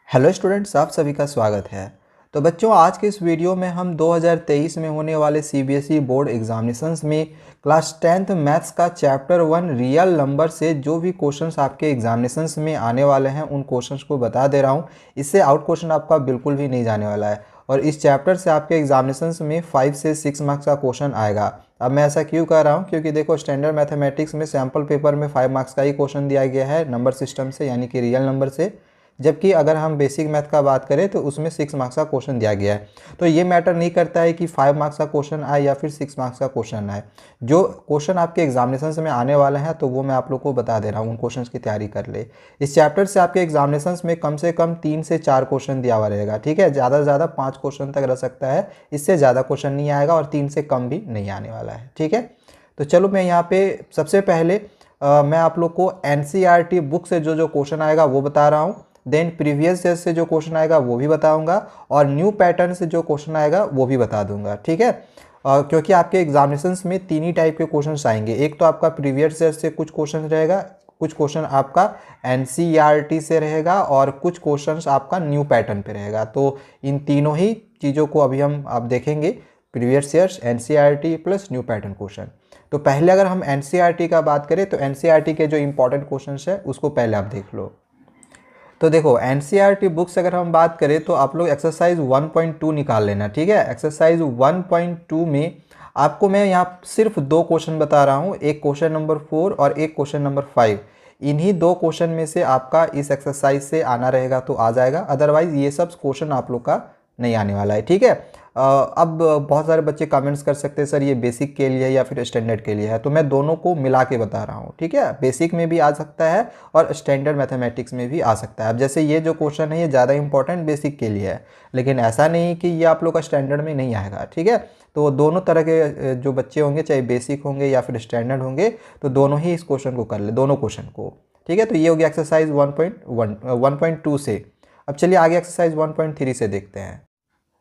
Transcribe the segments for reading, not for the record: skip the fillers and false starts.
Hello students, आप सभी का स्वागत है। तो बच्चों, आज के इस वीडियो में हम 2023 में होने वाले सीबीएसई बोर्ड एग्जामिनेशंस में क्लास 10th मैथ्स का चैप्टर 1 रियल नंबर से जो भी क्वेश्चंस आपके एग्जामिनेशंस में आने वाले हैं उन क्वेश्चंस को बता दे रहा हूं। इससे आउट क्वेश्चन आपका बिल्कुल भी नहीं जाने वाला है और इस चैप्टर से आपके एग्जामिनेशंस में 5 से 6 मार्क्स का क्वेश्चन आएगा। अब मैं ऐसा क्यों कर रहा हूँ, क्योंकि देखो स्टैंडर्ड मैथमेटिक्स में सैम्पल पेपर में 5 मार्क्स का ही क्वेश्चन दिया गया है नंबर सिस्टम से, यानी कि रियल नंबर से, जबकि अगर हम बेसिक मैथ का बात करें तो उसमें 6 मार्क्स का क्वेश्चन दिया गया है। तो ये मैटर नहीं करता है कि 5 मार्क्स का क्वेश्चन आए या फिर 6 मार्क्स का क्वेश्चन आए। जो क्वेश्चन आपके एग्जामिनेशन में आने वाले हैं तो वो मैं आप लोग को बता दे रहा हूँ, उन क्वेश्चन की तैयारी कर ले। इस चैप्टर से आपके एग्जामिनेशन में कम से कम 3 से 4 क्वेश्चन दिया हुआ रहेगा, ठीक है। ज़्यादा से ज़्यादा 5 क्वेश्चन तक रह सकता है, इससे ज़्यादा क्वेश्चन नहीं आएगा और 3 से कम भी नहीं आने वाला है, ठीक है। तो चलो मैं यहाँ पे सबसे पहले मैं आप लोग को एनसीईआरटी बुक से जो जो क्वेश्चन आएगा वो बता रहा हूँ, देन प्रीवियस ईयर से जो क्वेश्चन आएगा वो भी बताऊंगा और न्यू पैटर्न से जो क्वेश्चन आएगा वो भी बता दूंगा, ठीक है। क्योंकि आपके एग्जामिनेशंस में 3 ही टाइप के क्वेश्चंस आएंगे। एक तो आपका प्रीवियस ईयर से कुछ क्वेश्चन रहेगा, कुछ क्वेश्चन आपका एनसीईआरटी से रहेगा और कुछ क्वेश्चंस आपका न्यू पैटर्न पे रहेगा। तो इन तीनों ही चीज़ों को अभी हम आप देखेंगे, previous years, NCERT plus new pattern question. तो पहले अगर हम एनसीईआरटी का बात करें तो एनसीईआरटी के जो इंपॉर्टेंट क्वेश्चन है उसको पहले आप देख लो। तो देखो एनसीईआरटी बुक से अगर हम बात करें तो आप लोग एक्सरसाइज 1.2 निकाल लेना, ठीक है। एक्सरसाइज 1.2 में आपको मैं यहाँ सिर्फ 2 क्वेश्चन बता रहा हूँ, एक क्वेश्चन नंबर 4 और एक क्वेश्चन नंबर 5। इन्हीं 2 क्वेश्चन में से आपका इस एक्सरसाइज से आना रहेगा तो आ जाएगा, अदरवाइज ये सब क्वेश्चन आप लोग का नहीं आने वाला है, ठीक है। अब बहुत सारे बच्चे कमेंट्स कर सकते हैं सर ये बेसिक के लिए है या फिर स्टैंडर्ड के लिए है, तो मैं दोनों को मिला के बता रहा हूँ, ठीक है। बेसिक में भी आ सकता है और स्टैंडर्ड मैथमेटिक्स में भी आ सकता है। अब जैसे ये जो क्वेश्चन है ये ज़्यादा इंपॉर्टेंट बेसिक के लिए है, लेकिन ऐसा नहीं कि ये आप लोग का स्टैंडर्ड में नहीं आएगा, ठीक है। तो दोनों तरह के जो बच्चे होंगे, चाहे बेसिक होंगे या फिर स्टैंडर्ड होंगे, तो दोनों ही इस क्वेश्चन को कर ले, दोनों क्वेश्चन को, ठीक है। तो ये हो गया एक्सरसाइज 1.2 से। अब चलिए आगे एक्सरसाइज 1.3 से देखते हैं।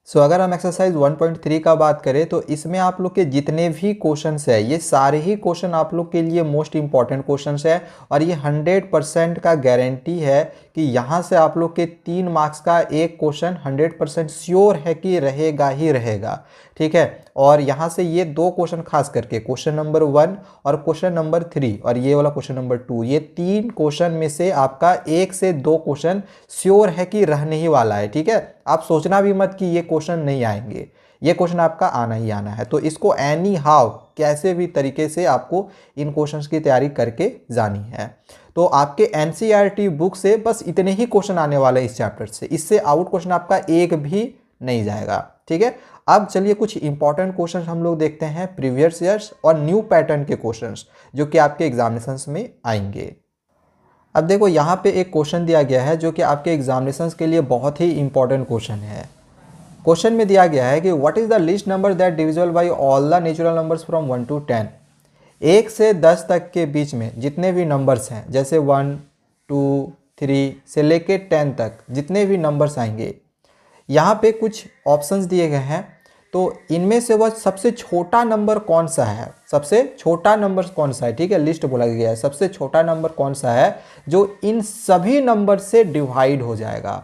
अगर हम एक्सरसाइज 1.3 का बात करें तो इसमें आप लोग के जितने भी क्वेश्चंस है ये सारे ही क्वेश्चन आप लोग के लिए मोस्ट इंपॉर्टेंट क्वेश्चंस है और ये 100% का गारंटी है कि यहाँ से आप लोग के 3 मार्क्स का एक क्वेश्चन 100% श्योर है कि रहेगा ही रहेगा, ठीक है। और यहाँ से ये 2 क्वेश्चन खास करके क्वेश्चन नंबर 1 और क्वेश्चन नंबर 3 और ये वाला क्वेश्चन नंबर 2, ये 3 क्वेश्चन में से आपका 1 से 2 क्वेश्चन श्योर है कि रहने ही वाला है, ठीक है। आप सोचना भी मत कि ये क्वेश्चन नहीं आएंगे, ये क्वेश्चन आपका आना ही आना है। तो इसको एनी हाउ कैसे भी तरीके से आपको इन क्वेश्चंस की तैयारी करके जानी है। तो आपके एनसीईआरटी बुक से बस इतने ही क्वेश्चन आने वाले हैं इस चैप्टर से, इससे आउट क्वेश्चन आपका एक भी नहीं जाएगा, ठीक है। अब चलिए कुछ इंपॉर्टेंट क्वेश्चन हम लोग देखते हैं प्रीवियस ईयर्स और न्यू पैटर्न के क्वेश्चंस जो कि आपके एग्जामिनेशंस में आएंगे। अब देखो यहाँ पे एक क्वेश्चन दिया गया है जो कि आपके एग्जामिनेशंस के लिए बहुत ही इंपॉर्टेंट क्वेश्चन है। क्वेश्चन में दिया गया है कि what is the least number that divisible by all the natural numbers from 1 to 10। 1 से 10 तक के बीच में जितने भी नंबर्स हैं, जैसे 1 2 3 से लेके 10 तक जितने भी नंबर्स आएंगे, यहाँ पे कुछ ऑप्शंस दिए गए हैं। तो इनमें से वह सबसे छोटा नंबर कौन सा है, सबसे छोटा नंबर कौन सा है, ठीक है। लिस्ट बोला गया है सबसे छोटा नंबर कौन सा है जो इन सभी नंबर से डिवाइड हो जाएगा,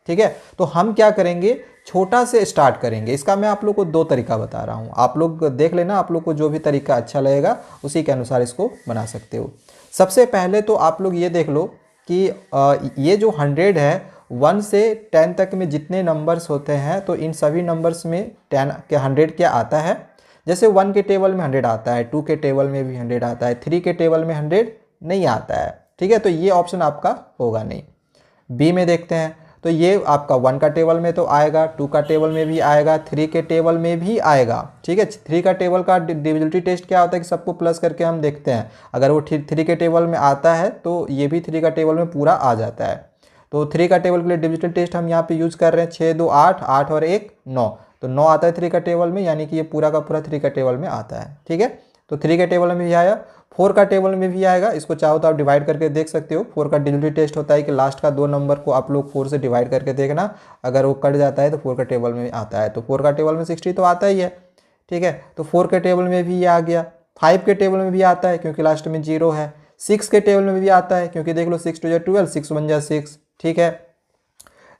ठीक है। तो हम क्या करेंगे, छोटा से स्टार्ट करेंगे। इसका मैं आप लोग को 2 तरीका बता रहा हूँ, आप लोग देख लेना, आप लोग को जो भी तरीका अच्छा लगेगा उसी के अनुसार इसको बना सकते हो। सबसे पहले तो आप लोग ये देख लो कि ये जो 100 है, 1 से 10 तक में जितने नंबर्स होते हैं तो इन सभी नंबर्स में 10 के 100 क्या आता है। जैसे 1 के टेबल में 100 आता है, 2 के टेबल में भी 100 आता है, 3 के टेबल में 100 नहीं आता है, ठीक है। तो ये ऑप्शन आपका होगा नहीं। बी में देखते हैं तो ये आपका 1 का टेबल में तो आएगा, 2 का टेबल में भी आएगा, 3 के टेबल में भी आएगा, ठीक है। 3 का टेबल का डिविजिबिलिटी टेस्ट क्या होता है कि सबको प्लस करके हम देखते हैं, अगर वो 3 के टेबल में आता है तो ये भी 3 का टेबल में पूरा आ जाता है। तो 3 का टेबल के लिए डिजिटल टेस्ट हम यहाँ पे यूज कर रहे हैं, 6 2 8, 8 और 1 9, तो 9 आता है 3 का टेबल में, यानी कि ये पूरा का पूरा 3 का टेबल में आता है, ठीक है। तो 3 के टेबल में भी आया, 4 का टेबल में भी आएगा। इसको चाहो तो आप डिवाइड करके देख सकते हो। 4 का डिजिटल टेस्ट होता है कि लास्ट का 2 नंबर को आप लोग 4 से डिवाइड करके देखना, अगर वो कट जाता है तो 4 का टेबल में आता है। तो 4 का टेबल में 60 तो आता ही है, ठीक है। तो 4 के टेबल में भी ये आ गया, 5 के टेबल में भी आता है क्योंकि लास्ट में 0 है, 6 के टेबल में भी आता है क्योंकि देख लो 6 2 12, 6 1 6, ठीक है।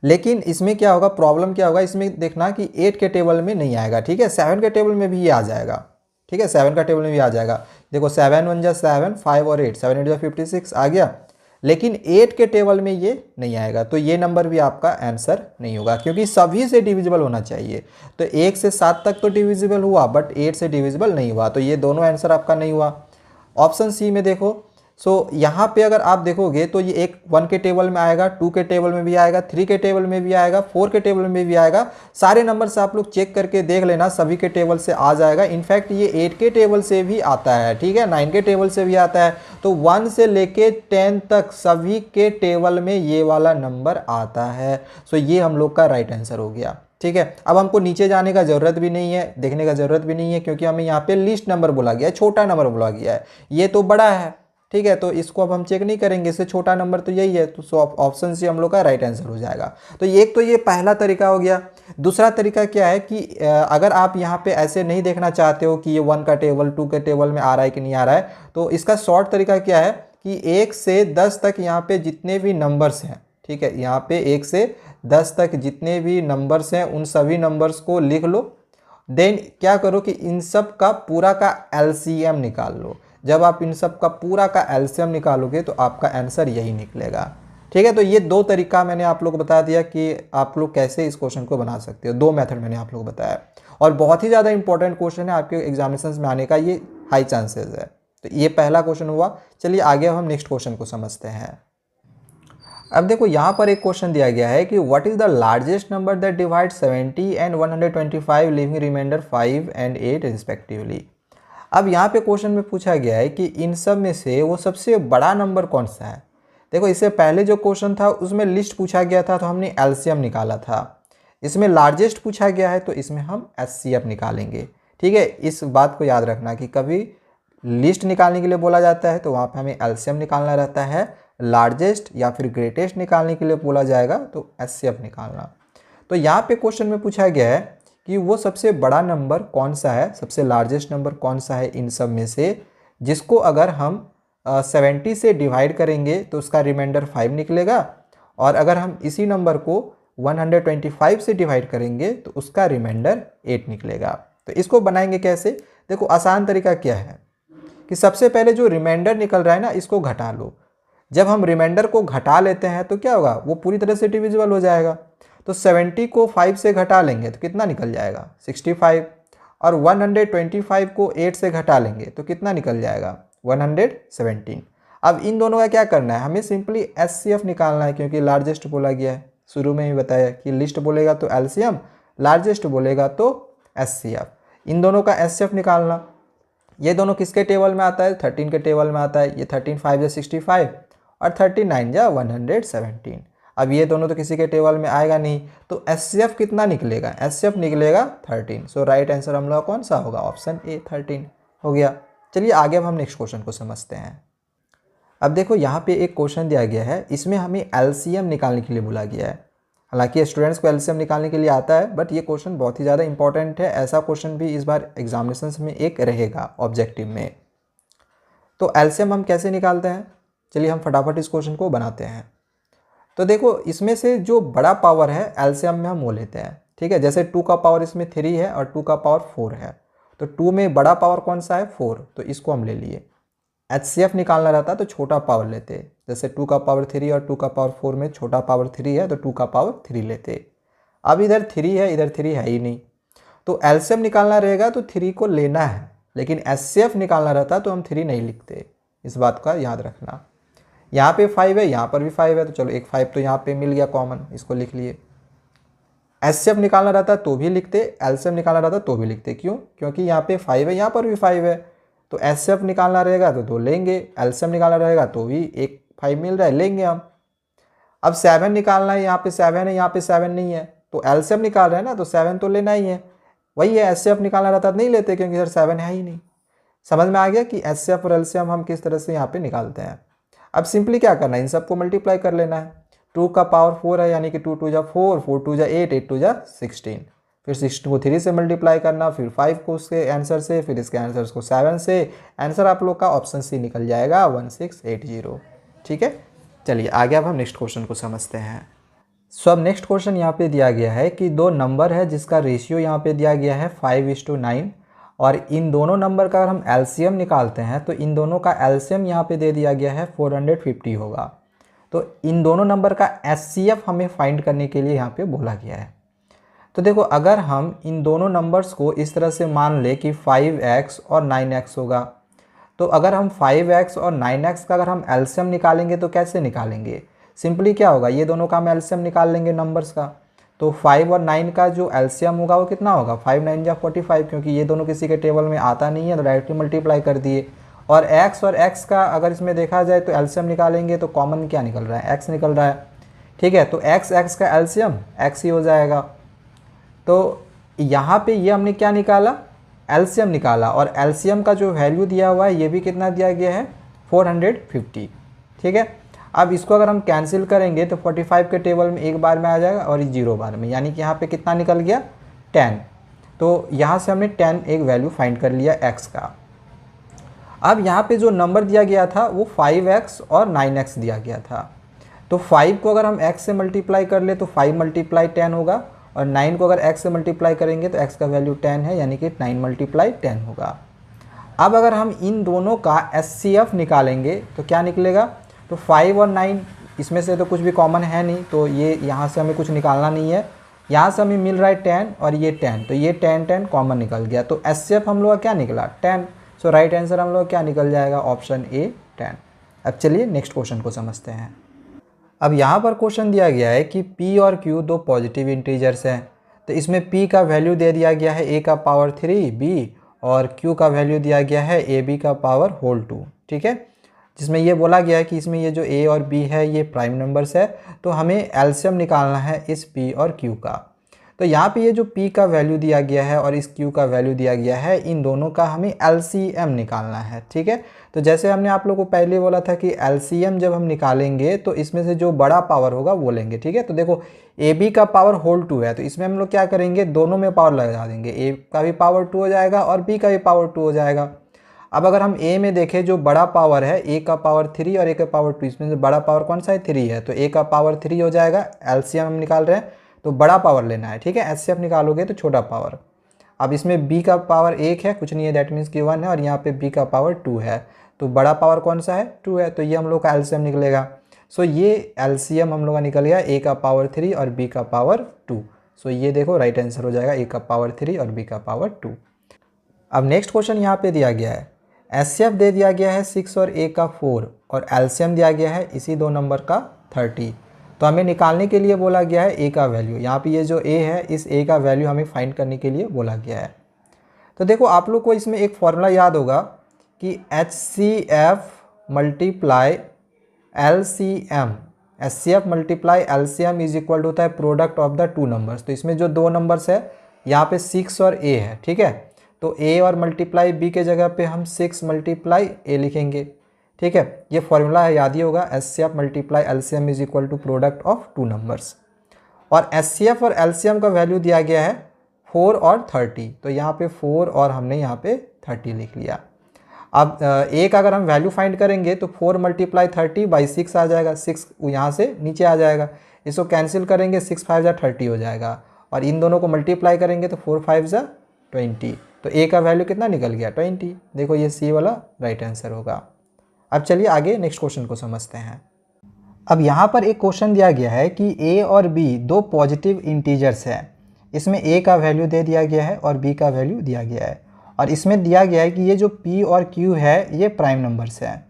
लेकिन इसमें क्या होगा, प्रॉब्लम क्या होगा, इसमें देखना कि 8 के टेबल में नहीं आएगा, ठीक है। 7 के टेबल में भी ये आ जाएगा, ठीक है, 7 का टेबल में भी आ जाएगा। देखो 7 1 जा 7, 5 और 8, 7 8 जा 56 आ गया, लेकिन 8 के टेबल में ये नहीं आएगा, तो ये नंबर भी आपका आंसर नहीं होगा, क्योंकि सभी से डिविजिबल होना चाहिए। तो 1 से 7 तक तो डिविजिबल हुआ, बट 8 से डिविजिबल नहीं हुआ, तो ये दोनों आंसर आपका नहीं हुआ। ऑप्शन सी में देखो, यहाँ पे अगर आप देखोगे तो ये एक 1 के टेबल में आएगा, 2 के टेबल में भी आएगा, 3 के टेबल में भी आएगा, 4 के टेबल में भी आएगा। सारे नंबर से आप लोग चेक करके देख लेना, सभी के टेबल से आ जाएगा। इनफैक्ट ये 8 के टेबल से भी आता है, ठीक है, 9 के टेबल से भी आता है। तो 1 से लेके 10 तक सभी के टेबल में ये वाला नंबर आता है। सो ये हम लोग का राइट आंसर हो गया, ठीक है। अब हमको नीचे जाने का ज़रूरत भी नहीं है, देखने का ज़रूरत भी नहीं है, क्योंकि हमें यहाँ पे लिस्ट नंबर बोला गया है, छोटा नंबर बोला गया है, ये तो बड़ा है, ठीक है। तो इसको अब हम चेक नहीं करेंगे, इससे छोटा नंबर तो यही है, तो ऑप्शन सी हम लोग का राइट आंसर हो जाएगा। तो एक तो ये पहला तरीका हो गया। दूसरा तरीका क्या है कि अगर आप यहाँ पे ऐसे नहीं देखना चाहते हो कि ये 1 का टेबल 2 के टेबल में आ रहा है कि नहीं आ रहा है, तो इसका शॉर्ट तरीका क्या है कि 1 से 10 तक यहाँ पे जितने भी नंबर्स हैं, ठीक है, यहाँ पे 1 से 10 तक जितने भी नंबर्स हैं उन सभी नंबर्स को लिख लो। देन क्या करो कि इन सब का पूरा का एलसीएम निकाल लो। जब आप इन सब का पूरा का एलसीएम निकालोगे तो आपका आंसर यही निकलेगा, ठीक है। तो ये दो तरीका मैंने आप लोग को बता दिया कि आप लोग कैसे इस क्वेश्चन को बना सकते हो। दो मेथड मैंने आप लोग को बताया, और बहुत ही ज़्यादा इंपॉर्टेंट क्वेश्चन है, आपके एग्जामिनेशन में आने का ये हाई चांसेस है। तो ये पहला क्वेश्चन हुआ। चलिए आगे हम नेक्स्ट क्वेश्चन को समझते हैं। अब देखो यहाँ पर एक क्वेश्चन दिया गया है कि what is the largest number that divide 70 and 125 leaving remainder 5 and 8 respectively. अब यहाँ पे क्वेश्चन में पूछा गया है कि इन सब में से वो सबसे बड़ा नंबर कौन सा है। देखो इससे पहले जो क्वेश्चन था उसमें लिस्ट पूछा गया था तो हमने एलसीएम निकाला था। इसमें लार्जेस्ट पूछा गया है तो इसमें हम एचसीएफ निकालेंगे, ठीक है। इस बात को याद रखना कि कभी लिस्ट निकालने के लिए बोला जाता है तो वहाँ पे हमें एलसीएम निकालना रहता है, लार्जेस्ट या फिर ग्रेटेस्ट निकालने के लिए बोला जाएगा तो एचसीएफ निकालना। तो यहाँ पे क्वेश्चन में पूछा गया है कि वो सबसे बड़ा नंबर कौन सा है, सबसे लार्जेस्ट नंबर कौन सा है इन सब में से, जिसको अगर हम 70 से डिवाइड करेंगे तो उसका रिमाइंडर 5 निकलेगा, और अगर हम इसी नंबर को 125 से डिवाइड करेंगे तो उसका रिमाइंडर 8 निकलेगा। तो इसको बनाएंगे कैसे। देखो आसान तरीका क्या है कि सबसे पहले जो रिमाइंडर निकल रहा है ना इसको घटा लो। जब हम रिमाइंडर को घटा लेते हैं तो क्या होगा, वो पूरी तरह से डिविजिबल हो जाएगा। तो 70 को 5 से घटा लेंगे तो कितना निकल जाएगा 65, और 125 को 8 से घटा लेंगे तो कितना निकल जाएगा 117। अब इन दोनों का क्या करना है, हमें सिंपली एचसीएफ निकालना है, क्योंकि लार्जेस्ट बोला गया है। शुरू में ही बताया कि लिस्ट बोलेगा तो एलसीएम, लार्जेस्ट बोलेगा तो एचसीएफ। इन दोनों का एचसीएफ निकालना। ये दोनों किसके टेबल में आता है, 13 के टेबल में आता है। ये 13 5 जा 65 और 39 जा 117। अब ये दोनों तो किसी के टेबल में आएगा नहीं, तो एचसीएफ कितना निकलेगा, एचसीएफ निकलेगा 13। सो राइट आंसर हम लोग कौन सा होगा, ऑप्शन ए 13 हो गया। चलिए आगे अब हम नेक्स्ट क्वेश्चन को समझते हैं। अब देखो यहाँ पे एक क्वेश्चन दिया गया है, इसमें हमें एलसीएम निकालने के लिए बोला गया है। हालांकि स्टूडेंट्स को एलसीएम निकालने के लिए आता है, बट ये क्वेश्चन बहुत ही ज़्यादा इंपॉर्टेंट है। ऐसा क्वेश्चन भी इस बार एग्जामिनेशन में एक रहेगा ऑब्जेक्टिव में। तो एलसीएम हम कैसे निकालते हैं, चलिए हम फटाफट इस क्वेश्चन को बनाते हैं। तो देखो इसमें से जो बड़ा पावर है एलसीएम में हम वो लेते हैं, ठीक है। जैसे 2 का पावर इसमें 3 है और 2 का पावर 4 है, तो 2 में बड़ा पावर कौन सा है 4, तो इसको हम ले लिए। एचसीएफ निकालना रहता तो छोटा पावर लेते, जैसे 2 का पावर 3 और 2 का पावर 4 में छोटा पावर 3 है तो 2 का पावर 3 लेते। अब इधर 3 है, इधर 3 है ही नहीं, तो एलसीएम निकालना रहेगा तो 3 को लेना है, लेकिन एचसीएफ निकालना रहता तो हम 3 नहीं लिखते। इस बात का याद रखना। यहाँ पे 5 है, यहाँ पर भी 5 है, तो चलो एक 5 तो यहाँ पे मिल गया कॉमन, इसको लिख लिए। एचसीएफ निकालना रहता तो भी लिखते, एलसीएम निकालना रहता तो भी लिखते। क्यों, क्योंकि यहाँ पे 5 है, यहाँ पर भी 5 है, तो एचसीएफ निकालना रहेगा तो 2 लेंगे, एलसीएम निकालना रहेगा तो भी एक 5 मिल रहा है, लेंगे हम। अब 7 निकालना है, यहाँ पे 7 है, यहाँ पे 7 नहीं है, तो एलसीएम निकाल रहे हैं ना, तो 7 तो लेना ही है। वही है, एचसीएफ निकालना रहता तो नहीं लेते, क्योंकि इधर 7 है ही नहीं। समझ में आ गया कि एचसीएफ और एलसीएम हम किस तरह से यहाँ पे निकालते हैं। अब सिंपली क्या करना है, इन सबको मल्टीप्लाई कर लेना है। 2 का पावर 4 है, यानी कि 2 2 जा 4, 4 2 जा 8, 8 2 जा 16, फिर 6 को 3 से मल्टीप्लाई करना, फिर 5 को उसके आंसर से, फिर इसके आंसर को 7 से। आंसर आप लोग का ऑप्शन सी निकल जाएगा 1680, ठीक है। चलिए आगे अब हम नेक्स्ट क्वेश्चन को समझते हैं। अब नेक्स्ट क्वेश्चन यहाँ पे दिया गया है कि दो नंबर है जिसका रेशियो यहाँ पे दिया गया है 5:9 और इन दोनों नंबर का अगर हम एलसीएम निकालते हैं तो इन दोनों का एलसीएम यहाँ पे दे दिया गया है 450 होगा। तो इन दोनों नंबर का एचसीएफ हमें फाइंड करने के लिए यहाँ पे बोला गया है। तो देखो अगर हम इन दोनों नंबर्स को इस तरह से मान ले कि 5x और 9x होगा, तो अगर हम 5x और 9x का अगर हम एलसीएम निकालेंगे तो कैसे निकालेंगे? सिंपली क्या होगा, ये दोनों का हम एलसीएम निकाल लेंगे नंबर्स का। तो 5 और 9 का जो एलसीएम होगा वो कितना होगा, 5 9 जा 45, क्योंकि ये दोनों किसी के टेबल में आता नहीं है तो डायरेक्टली मल्टीप्लाई कर दिए। और x का अगर इसमें देखा जाए तो एलसीएम निकालेंगे तो कॉमन क्या निकल रहा है, x निकल रहा है। ठीक है, तो x का एलसीएम x ही हो जाएगा। तो यहाँ पे ये हमने क्या निकाला, एलसीएम निकाला, और एलसीएम का जो वैल्यू दिया हुआ है ये भी कितना दिया गया है, 450। ठीक है, अब इसको अगर हम कैंसिल करेंगे तो 45 के टेबल में एक बार में आ जाएगा और 0 बार में, यानी कि यहाँ पे कितना निकल गया, 10। तो यहाँ से हमने 10 एक वैल्यू फाइंड कर लिया x का। अब यहाँ पे जो नंबर दिया गया था वो 5x और 9x दिया गया था। तो 5 को अगर हम x से मल्टीप्लाई कर ले तो 5 × 10 होगा, और 9 को अगर x से मल्टीप्लाई करेंगे तो x का वैल्यू 10 है, यानी कि 9 × 10 होगा। अब अगर हम इन दोनों का एचसीएफ निकालेंगे तो क्या निकलेगा, तो 5 और 9 इसमें से तो कुछ भी कॉमन है नहीं, तो ये यहाँ से हमें कुछ निकालना नहीं है। यहाँ से हमें मिल रहा है 10 और ये 10, तो ये 10 कॉमन निकल गया। तो एचसीएफ हम लोग का क्या निकला, 10। सो राइट आंसर हम लोग क्या निकल जाएगा, ऑप्शन ए 10। अब चलिए नेक्स्ट क्वेश्चन को समझते हैं। अब यहाँ पर क्वेश्चन दिया गया है कि p और q दो पॉजिटिव इंटीजर्स हैं। तो इसमें p का वैल्यू दे दिया गया है a का पावर 3b और q का वैल्यू दिया गया है ab का पावर होल 2। ठीक है, जिसमें ये बोला गया है कि इसमें ये जो a और b है ये प्राइम नंबर्स है, तो हमें एलसीएम निकालना है इस p और q का। तो यहाँ पे ये जो p का वैल्यू दिया गया है और इस q का वैल्यू दिया गया है, इन दोनों का हमें एलसीएम निकालना है। ठीक है, तो जैसे हमने आप लोगों को पहले बोला था कि एलसीएम जब हम निकालेंगे तो इसमें से जो बड़ा पावर होगा वो लेंगे। ठीक है, तो देखो AB का पावर होल 2 है, तो इसमें हम लोग क्या करेंगे, दोनों में पावर लगा देंगे, A का भी पावर 2 हो जाएगा और B का भी पावर 2 हो जाएगा। अब अगर हम A में देखें जो बड़ा पावर है, A का पावर 3 और A का पावर 2, इसमें से बड़ा पावर कौन सा है, 3 है, तो A का पावर 3 हो जाएगा। एलसीएम हम निकाल रहे हैं तो बड़ा पावर लेना है। ठीक है, एचसीएफ निकालोगे तो छोटा पावर। अब इसमें b का पावर 1 है, कुछ नहीं है, दैट मीन्स कि 1 है, और यहाँ पे b का पावर 2 है, तो बड़ा पावर कौन सा है, 2 है, तो ये हम लोग का एलसीएम निकलेगा। सो ये एलसीएम हम लोग का निकल गया a का पावर 3 और b का पावर 2। सो ये देखो राइट आंसर हो जाएगा a का पावर 3 और b का पावर 2। अब नेक्स्ट क्वेश्चन यहाँ पे दिया गया है, एचसीएफ दे दिया गया है 6 और a का 4 और एलसीएम दिया गया है इसी दो नंबर का 30। तो हमें निकालने के लिए बोला गया है a का वैल्यू। यहाँ पे ये जो a है इस a का वैल्यू हमें फाइंड करने के लिए बोला गया है। तो देखो आप लोग को इसमें एक फॉर्मूला याद होगा कि HCF multiply LCM, HCF multiply LCM is equal to होता है product of the two numbers. तो इसमें जो दो नंबर्स है यहाँ पे 6 और a है। ठीक है, तो a और मल्टीप्लाई b के जगह पे हम 6 मल्टीप्लाई a लिखेंगे। ठीक है, ये फॉर्मूला है, याद ही होगा, HCF multiply LCM is equal to product of two numbers. और HCF और LCM का वैल्यू दिया गया है 4 और 30, तो यहाँ पे 4 और हमने यहाँ पे 30 लिख लिया। अब a का अगर हम वैल्यू फाइंड करेंगे तो 4 × 30 बाई 6 आ जाएगा, 6 यहाँ से नीचे आ जाएगा, इसको कैंसिल करेंगे 6 5 जा 30 हो जाएगा, और इन दोनों को मल्टीप्लाई करेंगे तो 4 5 जा 20, तो a का वैल्यू कितना निकल गया, 20। देखो ये C वाला राइट आंसर होगा। अब चलिए आगे नेक्स्ट क्वेश्चन को समझते हैं। अब यहाँ पर एक क्वेश्चन दिया गया है कि a और b दो पॉजिटिव इंटीजर्स हैं। इसमें a का वैल्यू दे दिया गया है और b का वैल्यू दिया गया है, और इसमें दिया गया है कि ये जो p और q है ये प्राइम नंबर्स हैं।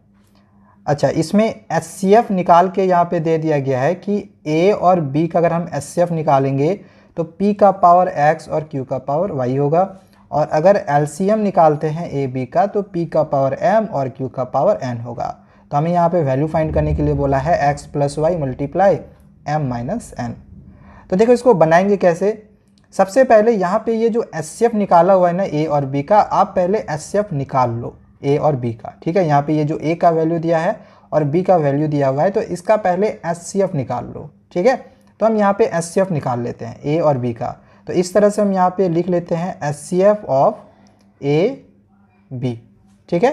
अच्छा, इसमें HCF निकाल के यहाँ पे दे दिया गया है कि a और b का अगर हम HCF निकालेंगे तो p का पावर x और q का पावर y होगा, और अगर LCM निकालते हैं a b का तो p का पावर m और q का पावर n होगा। तो हमें यहाँ पे वैल्यू फाइंड करने के लिए बोला है x + y multiply m - n। तो देखो इसको बनाएंगे कैसे। सबसे पहले यहाँ पे ये जो HCF निकाला हुआ है ना a और b का, आप पहले HCF निकाल लो a और b का। ठीक है, यहाँ पे ये जो a का वैल्यू दिया है और b का वैल्यू दिया हुआ है, तो इसका पहले HCF निकाल लो। ठीक है, तो हम यहाँ पे HCF निकाल लेते हैं a और b का। तो इस तरह से हम यहाँ पे लिख लेते हैं HCF ऑफ a b। ठीक है,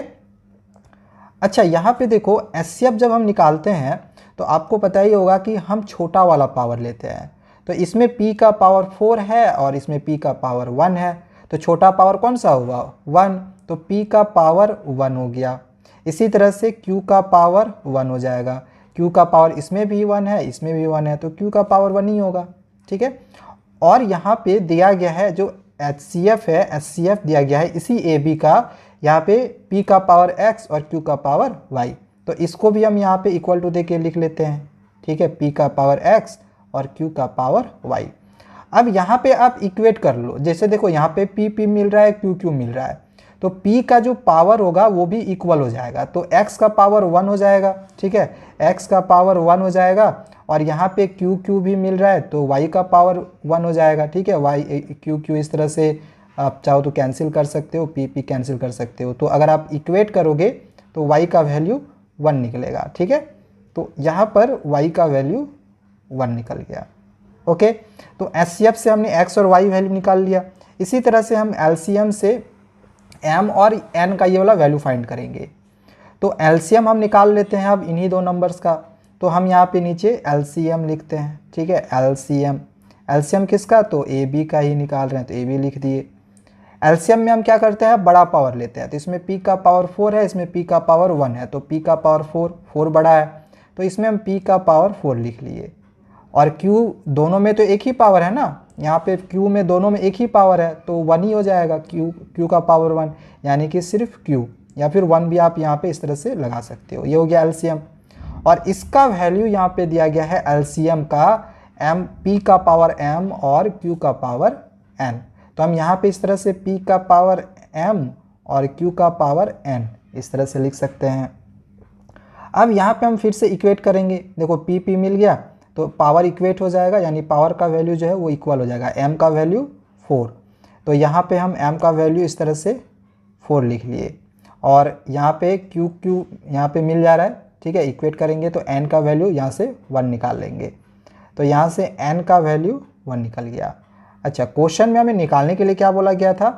अच्छा यहाँ पे देखो HCF जब हम निकालते हैं तो तो आपको पता ही होगा कि हम छोटा वाला पावर लेते हैं। तो इसमें p का पावर 4 है और इसमें p का पावर 1 है, तो छोटा पावर कौन सा होगा 1, तो p का पावर 1 हो गया। इसी तरह से q का पावर 1 हो जाएगा, q का पावर इसमें भी 1 है इसमें भी 1 है, तो q का पावर 1 ही होगा। ठीक है, और यहाँ पे दिया गया है जो HCF है, HCF दिया गया है इसी AB का, यहाँ पे p का पावर x और q का पावर y, तो इसको भी हम यहाँ पे इक्वल टू दे के लिख लेते हैं। ठीक है, p का पावर x और q का पावर y। अब यहाँ पे आप इक्वेट कर लो, जैसे देखो यहाँ पे p मिल रहा है, q मिल रहा है, तो p का जो पावर होगा वो भी इक्वल हो जाएगा, तो x का पावर 1 हो जाएगा। ठीक है, x का पावर 1 हो जाएगा, और यहाँ पे q भी मिल रहा है तो y का पावर 1 हो जाएगा। ठीक है, y q इस तरह से आप चाहो तो कैंसिल कर सकते हो, p कैंसिल कर सकते हो, तो अगर आप इक्वेट करोगे तो y का वैल्यू 1 निकलेगा। ठीक है, तो यहाँ पर y का वैल्यू 1 निकल गया। ओके, तो HCF से हमने x और y वैल्यू निकाल लिया। इसी तरह से हम LCM से m और n का ये वाला वैल्यू फाइंड करेंगे। तो LCM हम निकाल लेते हैं अब इन्हीं दो नंबर्स का, तो हम यहाँ पे नीचे LCM लिखते हैं। ठीक है, LCM किसका, तो AB का ही निकाल रहे हैं तो AB लिख दिए। LCM में हम क्या करते हैं, बड़ा पावर लेते हैं, तो इसमें p का पावर 4 है, इसमें p का पावर 1 है, तो p का पावर 4 बड़ा है, तो इसमें हम p का पावर 4 लिख लिए। और q दोनों में तो एक ही पावर है ना, यहाँ पे q में दोनों में एक ही पावर है तो 1 ही हो जाएगा, q का पावर 1, यानी कि सिर्फ q, या फिर 1 भी आप यहाँ पे इस तरह से लगा सकते हो। ये हो गया LCM, और इसका वैल्यू यहाँ पे दिया गया है LCM का p का पावर m और q का पावर n, तो हम यहाँ पे इस तरह से p का पावर m और q का पावर n इस तरह से लिख सकते हैं। अब यहाँ पे हम फिर से इक्वेट करेंगे, देखो p मिल गया तो पावर इक्वेट हो जाएगा, यानी पावर का वैल्यू जो है वो इक्वल हो जाएगा, m का वैल्यू 4, तो यहाँ पे हम m का वैल्यू इस तरह से 4 लिख लिए, और यहाँ पे q यहाँ पे मिल जा रहा है। ठीक है, इक्वेट करेंगे तो n का वैल्यू यहाँ से 1 निकाल लेंगे, तो यहाँ से n का वैल्यू 1 निकल गया। अच्छा, क्वेश्चन में हमें निकालने के लिए क्या बोला गया था,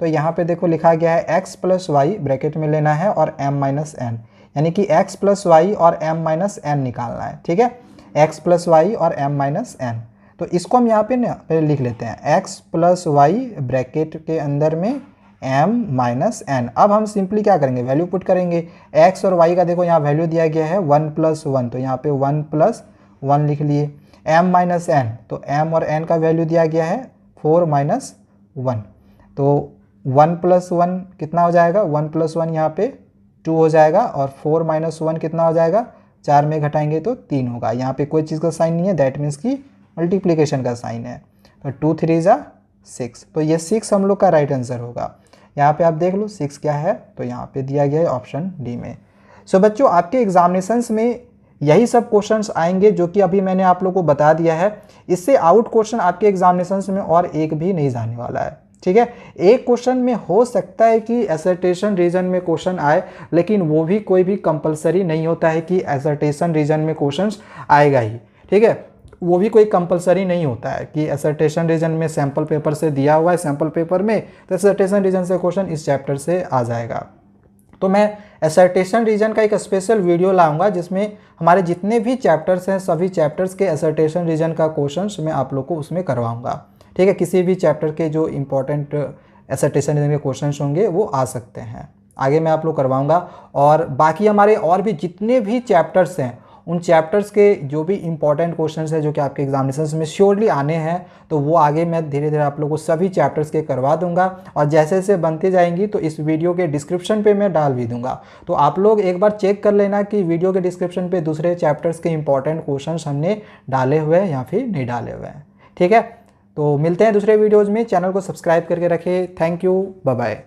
तो यहाँ पे देखो लिखा गया है x प्लस वाई ब्रैकेट में लेना है और m माइनस n, यानी कि x प्लस वाई और m माइनस n निकालना है। ठीक है, x प्लस वाई और m माइनस n, तो इसको हम यहाँ पे लिख लेते हैं x प्लस वाई ब्रैकेट के अंदर में m माइनस n। अब हम सिंपली क्या करेंगे, वैल्यू पुट करेंगे, x और y का देखो यहाँ वैल्यू दिया गया है 1 प्लस 1, तो यहाँ पे 1 प्लस 1 लिख लिए। m माइनस n, तो m और n का वैल्यू दिया गया है 4 माइनस 1, तो 1 प्लस 1 कितना हो जाएगा, 1 प्लस 1 यहाँ पे 2 हो जाएगा, और 4 माइनस 1 कितना हो जाएगा, 4 में घटाएंगे तो 3 होगा। यहाँ पे कोई चीज़ का साइन नहीं है, दैट मीन्स कि मल्टीप्लिकेशन का साइन है, तो 2 3 जा 6, तो ये 6 हम लोग का राइट आंसर होगा। यहाँ पे आप देख लो 6 क्या है, तो यहाँ पे दिया गया है ऑप्शन डी में। सो बच्चों, आपके एग्जामिनेशंस में यही सब क्वेश्चंस आएंगे जो कि अभी मैंने आप लोग को बता दिया है। इससे आउट क्वेश्चन आपके एग्जामिनेशंस में और एक भी नहीं जाने वाला है। ठीक है, एक क्वेश्चन में हो सकता है कि असर्टेशन रीजन में क्वेश्चन आए, लेकिन वो भी कोई भी कंपलसरी नहीं होता है कि असर्टेशन रीजन में क्वेश्चंस आएगा ही। ठीक है, वो भी कोई कंपलसरी नहीं होता है कि असर्टेशन रीजन में सैम्पल पेपर से दिया हुआ है, सैम्पल पेपर में तो असर्टेशन रीजन से क्वेश्चन इस चैप्टर से आ जाएगा। तो मैं असर्टेशन रीजन का एक स्पेशल वीडियो लाऊंगा जिसमें हमारे जितने भी चैप्टर्स हैं सभी चैप्टर्स के असर्टेशन रीजन का क्वेश्चंस मैं आप लोग को उसमें करवाऊंगा। ठीक है, किसी भी चैप्टर के जो इंपॉर्टेंट असर्टेशन रीजन के क्वेश्चंस होंगे वो आ सकते हैं, आगे मैं आप लोग करवाऊंगा। और बाकी हमारे और भी जितने भी चैप्टर्स हैं उन चैप्टर्स के जो भी इंपॉर्टेंट क्वेश्चंस हैं जो कि आपके एग्जामिनेशंस में श्योरली आने हैं, तो वो आगे मैं धीरे धीरे आप लोगों को सभी चैप्टर्स के करवा दूंगा, और जैसे जैसे बनती जाएंगी तो इस वीडियो के डिस्क्रिप्शन पे मैं डाल भी दूंगा। तो आप लोग एक बार चेक कर लेना कि वीडियो के डिस्क्रिप्शन पे दूसरे चैप्टर्स के इंपॉर्टेंट क्वेश्चंस हमने डाले हुए हैं या फिर नहीं डाले हुए हैं। ठीक है, तो मिलते हैं दूसरे वीडियोज़ में, चैनल को सब्सक्राइब करके रखें। Thank you, bye bye.